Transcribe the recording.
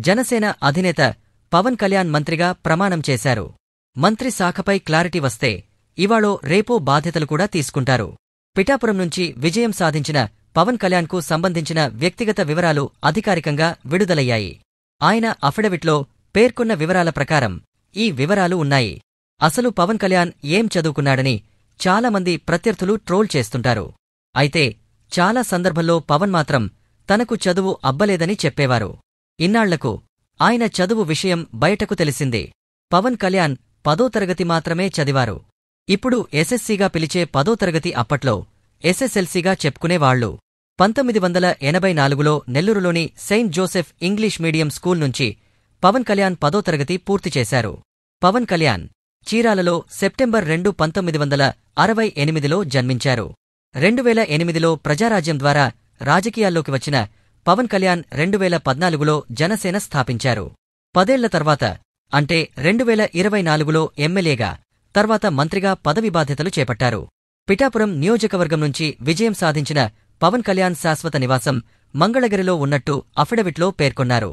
జనసేన అధినేత పవన్ కళ్యాణ్ మంత్రిగా ప్రమాణం చేశారు. మంత్రి శాఖపై క్లారిటీ వస్తే ఇవాళో రేపో బాధ్యతలు కూడా తీసుకుంటారు. పిఠాపురం నుంచి విజయం సాధించిన పవన్ కళ్యాణ్కు సంబంధించిన వ్యక్తిగత వివరాలు అధికారికంగా విడుదలయ్యాయి. ఆయన అఫిడవిట్లో పేర్కొన్న వివరాల ప్రకారం ఈ వివరాలు ఉన్నాయి. అసలు పవన్ కళ్యాణ్ ఏం చదువుకున్నాడని చాలామంది ప్రత్యర్థులు ట్రోల్ చేస్తుంటారు. అయితే చాలా సందర్భంలో పవన్ మాత్రం తనకు చదువు అబ్బలేదని చెప్పేవారు. ఇన్నాళ్లకు ఆయన చదువు విషయం బయటకు తెలిసింది. పవన్ కళ్యాణ్ 10వ తరగతి మాత్రమే చదివారు. ఇప్పుడు ఎస్ఎస్సీగా పిలిచే 10వ తరగతి అప్పట్లో ఎస్ఎస్ఎల్సీగా చెప్పుకునేవాళ్లు. 1984లో నెల్లూరులోని Saint Joseph English medium school నుంచి పవన్ కళ్యాణ్ 10వ తరగతి పూర్తి చేశారు. పవన్ కళ్యాణ్ చీరాలలో సెప్టెంబర్ 2, 1968లో జన్మించారు. 2008లో ప్రజారాజ్యం ద్వారా రాజకీయాల్లోకి వచ్చిన పవన్ కళ్యాణ్ 2014లో జనసేన స్థాపించారు. 10 ఏళ్ల తర్వాత అంటే 2024లో ఎమ్మెల్యేగా, తర్వాత మంత్రిగా పదవి బాధ్యతలు చేపట్టారు. పిఠాపురం నియోజకవర్గం నుంచి విజయం సాధించిన పవన్ కళ్యాణ్ శాశ్వత నివాసం మంగళగిరిలో ఉన్నట్టు అఫిడవిట్లో పేర్కొన్నారు.